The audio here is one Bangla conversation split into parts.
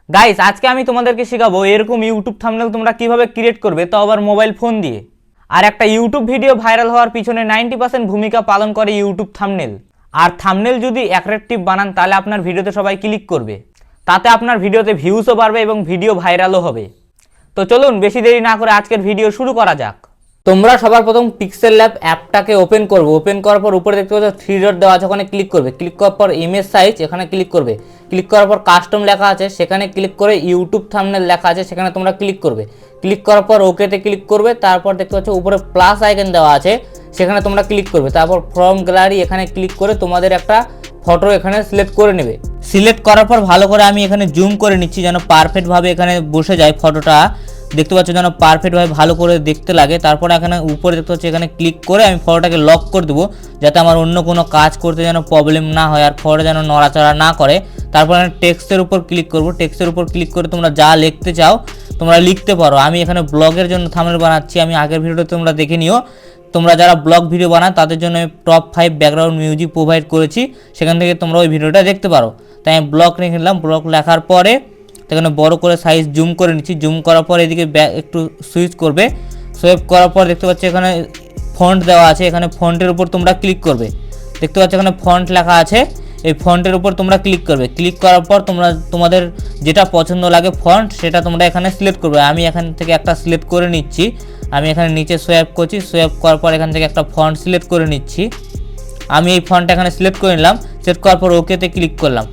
গাইস আজকে আমি তোমাদেরকে শেখাবো এরকম ইউটিউব থাম্বনেল তোমরা কিভাবে ক্রিয়েট করবে, তো আবার মোবাইল ফোন দিয়ে। আর একটা ইউটিউব ভিডিও ভাইরাল হওয়ার পিছনে 90% ভূমিকা পালন করে ইউটিউব থাম্বনেল। আর থাম্বনেল যদি অ্যাট্রাকটিভ বানান তাহলে আপনার ভিডিওতে সবাই ক্লিক করবে, তাতে আপনার ভিডিওতে ভিউজও বাড়বে এবং ভিডিও ভাইরালও হবে। তো চলুন বেশি দেরি না করে আজকের ভিডিও শুরু করা যাক। তোমরা সবার প্রথম পিক্সেল ল্যাব অ্যাপটাকে ওপেন করবে। ওপেন করার পর উপরে দেখতে পাচ্ছ 3 ডট দেওয়া আছে, ওখানে ক্লিক করবে। ক্লিক করার পর ইমেজ সাইজ এখানে ক্লিক করবে। ক্লিক করার পর কাস্টম লেখা আছে, সেখানে ক্লিক করে ইউটিউব থাম্বনেল লেখা আছে, সেখানে তোমরা ক্লিক করবে। ক্লিক করার পর ওকেতে ক্লিক করবে। তারপর দেখতে পাচ্ছ উপরে প্লাস আইকন দেওয়া আছে, সেখানে তোমরা ক্লিক করবে। তারপর ফ্রম গ্যালারি এখানে ক্লিক করে তোমাদের একটা ফটো এখানে সিলেক্ট করে নেবে। সিলেক্ট করার পর ভালো করে আমি এখানে জুম করে নিচ্ছি যেন পারফেক্টভাবে এখানে বসে যায় ফটোটা। দেখতে পাচ্ছ যেন পারফেক্টভাবে ভালো করে দেখতে লাগে। তারপরে এখানে উপরে দেখতে পাচ্ছ এখানে ক্লিক করে আমি ফটোটাকে লক করে দেবো, যাতে আমার অন্য কোনো কাজ করতে যেন প্রবলেম না হয় আর ফটোটা যেন নড়াচড়া না করে। তারপর এখানে টেক্সটের উপর ক্লিক করব। টেক্সটের উপর ক্লিক করে তোমরা যা লিখতে চাও তোমরা লিখতে পারো। আমি এখানে ব্লগের জন্য থাম্বনেল বানাচ্ছি, আমি আগের ভিডিওতে তোমরা দেখে নিও। তোমরা যারা ব্লগ ভিডিও বানাও তাদের জন্য আমি টপ 5 ব্যাকগ্রাউন্ড মিউজিক প্রোভাইড করেছি, সেখান থেকে তোমরা ওই ভিডিওটা দেখতে পারো। তাই আমি ব্লগ লিখে নিলাম। ব্লগ লেখার পরে সেখানে বড় করে সাইজ জুম করে নিচ্ছি। জুম করার পর এদিকে একটু সুইচ করবে। সুইপ করার পর দেখতে পাচ্ছি এখানে ফন্ট দেওয়া আছে, এখানে ফন্টের উপর তোমরা ক্লিক করবে। দেখতে পাচ্ছ এখানে ফন্ট লেখা আছে, এই ফন্টের উপর তোমরা ক্লিক করবে। ক্লিক করার পর তোমাদের যেটা পছন্দ লাগে ফন্ট সেটা তোমরা এখানে সিলেক্ট করবে। আমি এখান থেকে একটা সিলেক্ট করে নিচ্ছি। আমি এখানে নিচে সোয়াইপ করছি, সোয়াইপ করার পর এখান থেকে একটা ফন্ট সিলেক্ট করে নিচ্ছি। আমি এই ফন্টটা এখানে সিলেক্ট করে নিলাম। সিলেক্ট করার পর ওকেতে ক্লিক করলাম।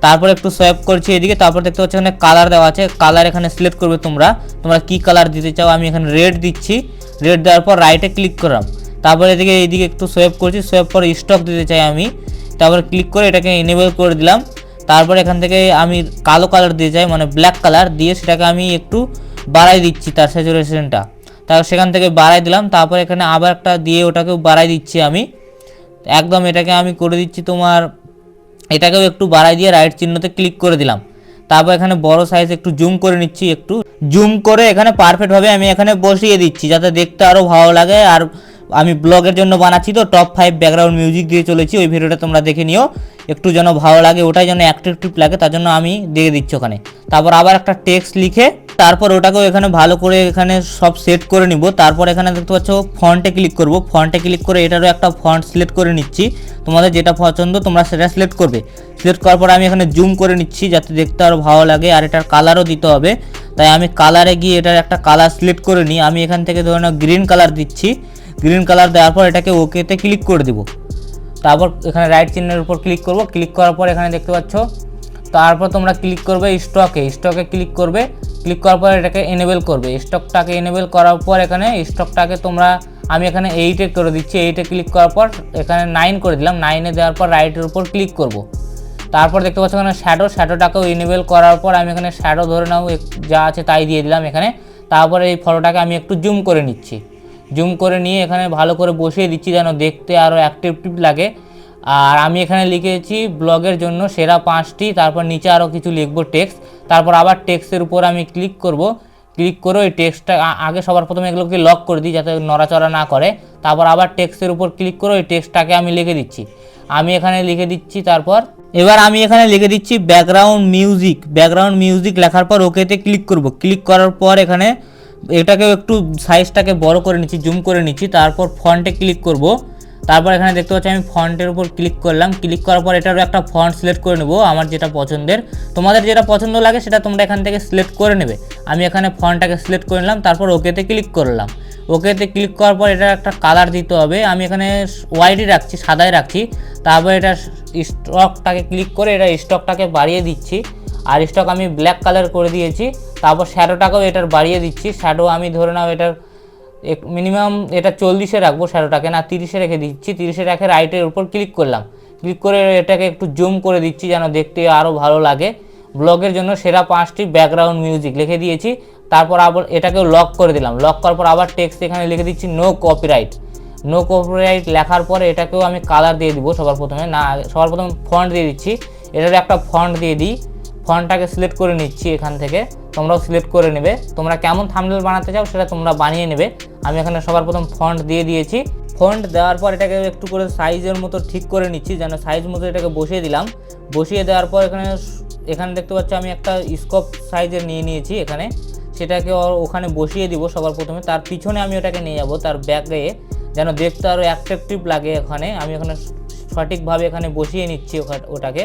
তারপর একটু সোয়াইপ করছি এদিকে। তারপর দেখতে পাচ্ছি এখানে কালার দেওয়া আছে, কালার এখানে সিলেক্ট করবে তোমরা কি কালার দিতে চাও। আমি এখানে রেড দিচ্ছি। রেড দেওয়ার পর রাইটে ক্লিক করলাম। তারপর এইদিকে একটু সোয়াইপ করছি। সোয়াইপ পর স্টক দিতে চাই আমি। তারপর ক্লিক করে এটাকে এনেবল করে দিলাম। তারপর এখান থেকে আমি কালো কালার দিতে চাই, মানে ব্ল্যাক কালার দিয়ে সেটাকে আমি একটু বাড়াই দিচ্ছি তার স্যাচুরেশনটা। তারপর সেখান থেকে বাড়াই দিলাম। তারপর এখানে আবার একটা দিয়ে ওটাকেও বাড়াই দিচ্ছি আমি একদম। এটাকে আমি করে দিচ্ছি এটাকেও একটু বাড়াই দিয়ে রাইট চিহ্নতে ক্লিক করে দিলাম। তারপর এখানে বড় সাইজ একটু জুম করে নিচ্ছি, একটু জুম করে এখানে পারফেক্টভাবে আমি এখানে বসিয়ে দিচ্ছি যাতে দেখতে আরও ভালো লাগে। আর আমি ব্লগের জন্য বানাচ্ছি, তো টপ 5 ব্যাকগ্রাউন্ড মিউজিক দিয়ে চলেছি, ওই ভিডিওটা তোমরা দেখে নিও। একটু যেন ভালো লাগে, ওটাই যেন অ্যাট্রাকটিভ লাগে, তার জন্য আমি দিয়ে দিচ্ছি ওখানে। তারপর আবার একটা টেক্সট লিখে তারপর ওটাকেও এখানে ভালো করে এখানে সব সেট করে নিব। তারপর এখানে দেখতে পাচ্ছ ফন্টে ক্লিক করব। ফন্টে ক্লিক করে এটারও একটা ফন্ট সিলেক্ট করে নিচ্ছি। তোমাদের যেটা পছন্দ তোমরা সেটা সিলেক্ট করবে। সিলেক্ট করার পর আমি এখানে জুম করে নিচ্ছি যাতে দেখতে আরও ভালো লাগে। আর এটার কালারও দিতে হবে, তাই আমি কালারে গিয়ে এটার একটা কালার সিলেক্ট করে নিই। আমি এখান থেকে ধরে নাও গ্রিন কালার দিচ্ছি। গ্রিন কালার দেওয়ার পর এটাকে ওকেতে ক্লিক করে দেবো। তারপর এখানে রাইট চিহ্নের উপর ক্লিক করব। ক্লিক করার পর এখানে দেখতে পাচ্ছ, তারপর তোমরা ক্লিক করবে স্টকে ক্লিক করবে। ক্লিক করার পর এটাকে এনেবল করবে। স্টকটাকে এনেবল করার পর এখানে স্টকটাকে আমি এখানে 8-এ করে দিচ্ছি। 8-এ ক্লিক করার পর এখানে 9 করে দিলাম। 9-এ দেওয়ার পর রাইটের উপর ক্লিক করব। তারপর দেখতে পাচ্ছ এখানে শ্যাডোটাকেও এনেবল করার পর আমি এখানে শ্যাডো ধরে নাও যা আছে তাই দিয়ে দিলাম এখানে। তারপরে এই ফটোটাকে আমি একটু জুম করে নিচ্ছি। জুম করে নিয়ে এখানে ভালো করে বসিয়ে দিচ্ছি যেন দেখতে আরও অ্যাট্রাকটিভ লাগে। আর আমি এখানে লিখেছি ব্লগের জন্য সেরা 5টি। তারপর নিচে আরও কিছু লিখবো টেক্সট। তারপর আবার টেক্সটের উপর আমি ক্লিক করব। ক্লিক করে ওই টেক্সটটা আগে সবার প্রথমে এগুলোকে লক করে দিই যাতে নড়াচড়া না করে। তারপর আবার টেক্সটের উপর ক্লিক করে ওই টেক্সটটাকে আমি লিখে দিচ্ছি। আমি এখানে লিখে দিচ্ছি। তারপর এবার আমি এখানে লিখে দিচ্ছি ব্যাকগ্রাউন্ড মিউজিক লেখার পর ওকেতে ক্লিক করব। ক্লিক করার পর এখানে এটাকেও একটু সাইজটাকে বড় করে নিচ্ছি, জুম করে নিচ্ছি। তারপর ফন্টে ক্লিক করব। তারপর এখানে দেখতে পাচ্ছি আমি ফন্টের উপর ক্লিক করলাম। ক্লিক করার পর এটারও একটা ফন্ট সিলেক্ট করে নেব আমার যেটা পছন্দের। তোমাদের যেটা পছন্দ লাগে সেটা তোমরা এখান থেকে সিলেক্ট করে নেবে। আমি এখানে ফন্টটাকে সিলেক্ট করে নিলাম। তারপর ওকেতে ক্লিক করলাম। ওকেতে ক্লিক করার পর এটা একটা কালার দিতে হবে। আমি এখানে হোয়াইটই রাখছি, সাদাই রাখছি। তারপর এটা স্টকটাকে ক্লিক করে এটা স্টকটাকে বাড়িয়ে দিচ্ছি। আর স্টক আমি ব্ল্যাক কালার করে দিয়েছি। তারপর শ্যাডোটাকেও এটার বাড়িয়ে দিচ্ছি। শ্যাডো আমি ধরে নাও এটার মিনিমাম এটা 40-এ রাখবো, শ্যাডোটাকে না 30-এ রেখে দিচ্ছি। 30-এ রেখে রাইটের উপর ক্লিক করলাম। ক্লিক করে এটাকে একটু জুম করে দিচ্ছি যেন দেখতে আরও ভালো লাগে। ব্লগের জন্য সেরা 5টি ব্যাকগ্রাউন্ড মিউজিক লিখে দিয়েছি। তারপর আবার এটাকেও লক করে দিলাম। লক করার পর আবার টেক্সট এখানে লিখে দিচ্ছি নো কপিরাইট লেখার পরে এটাকেও আমি কালার দিয়ে দিব। সবার প্রথমে ফন্ট দিয়ে দিচ্ছি। এটার একটা ফন্ট দিয়ে দিই। ফন্টটাকে সিলেক্ট করে নিচ্ছি এখান থেকে। তোমরাও সিলেক্ট করে নেবে। তোমরা কেমন থাম্বনেল বানাতে চাও সেটা তোমরা বানিয়ে নেবে। আমি এখানে সবার প্রথম ফন্ট দিয়ে দিয়েছি। ফন্ট দেওয়ার পর এটাকে একটু করে সাইজের মতো ঠিক করে নিচ্ছি, যেন সাইজ মতো এটাকে বসিয়ে দিলাম। বসিয়ে দেওয়ার পর এখানে এখানে দেখতে পাচ্ছ আমি একটা স্কোপ সাইজের নিয়ে নিয়েছি এখানে, সেটাকে ওখানে বসিয়ে দিব সবার প্রথমে। তার পিছনে আমি ওটাকে নিয়ে যাব তার ব্যাকে, যেন দেখতে আরও অ্যাট্রাকটিভ লাগে। আমি এখানে সঠিকভাবে এখানে বসিয়ে নিচ্ছি ওটাকে।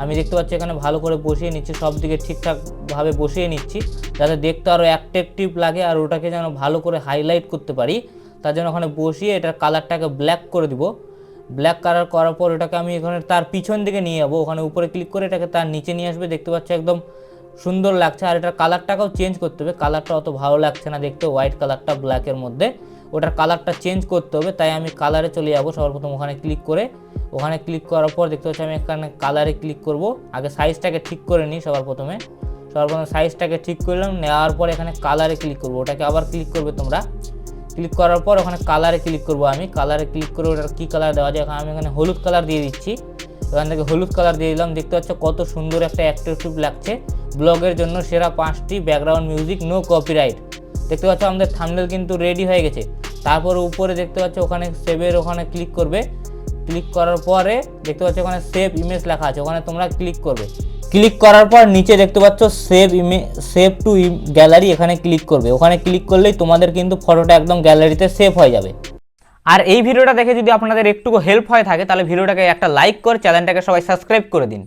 আমি দেখতে পাচ্ছি এখানে ভালো করে বসিয়ে নিচ্ছি, সব দিকে ঠিকঠাকভাবে বসিয়ে নিচ্ছি যাতে দেখতে আরও অ্যাট্রাকটিভ লাগে, আর ওটাকে যেন ভালো করে হাইলাইট করতে পারি। তার জন্য ওখানে বসিয়ে এটার কালারটাকে ব্ল্যাক করে দিব। ব্ল্যাক কালার করার পর এটাকে আমি এখানে তার পিছন দিকে নিয়ে যাবো, ওখানে উপরে ক্লিক করে এটাকে তার নিচে নিয়ে আসবে। দেখতে পাচ্ছি একদম সুন্দর লাগছে। আর এটার কালারটাকেও চেঞ্জ করতে হবে, কালারটা অত ভালো লাগছে না দেখতে, হোয়াইট কালারটা ব্ল্যাকের মধ্যে, ওটার কালারটা চেঞ্জ করতে হবে। তাই আমি কালারে চলে যাবো সবার প্রথম, ওখানে ক্লিক করে। ওখানে ক্লিক করার পর দেখতে পাচ্ছি আমি এখানে কালারে ক্লিক করব। আগে সাইজটাকে ঠিক করে নিই সবার প্রথমে সাইজটাকে ঠিক করলাম, নেওয়ার পর এখানে কালারে ক্লিক করব। ওটাকে আবার ক্লিক করবে তোমরা, ক্লিক করার পর ওখানে কালারে ক্লিক করব। আমি কালারে ক্লিক করে ওটার কী কালার দেওয়া যায়, আমি এখানে হলুদ কালার দিয়ে দিচ্ছি। এখান থেকে হলুদ কালার দিয়ে দিলাম। দেখতে পাচ্ছ কত সুন্দর একটা অ্যাট্রাকটিভ লাগছে। ব্লগের জন্য সেরা 5টি ব্যাকগ্রাউন্ড মিউজিক, নো কপিরাইট। দেখতে পাচ্ছ আমাদের থাম্বনেল কিন্তু রেডি হয়ে গেছে। তারপর উপরে দেখতে পাচ্ছ ওখানে সেভের ওখানে ক্লিক করবে। ক্লিক করার পরে দেখতে পাচ্ছ ওখানে সেভ ইমেজ লেখা আছে, ওখানে তোমরা ক্লিক করবে। ক্লিক করার পর নিচে দেখতে পাচ্ছ সেভ টু গ্যালারি, এখানে ক্লিক করবে। ওখানে ক্লিক করলেই তোমাদের কিন্তু ফটোটা একদম গ্যালারিতে সেভ হয়ে যাবে। আর এই ভিডিওটা দেখে যদি আপনাদের একটুকু হেল্প হয়ে থাকে তাহলে ভিডিওটাকে একটা লাইক করে চ্যানেলটাকে সবাই সাবস্ক্রাইব করে দিন।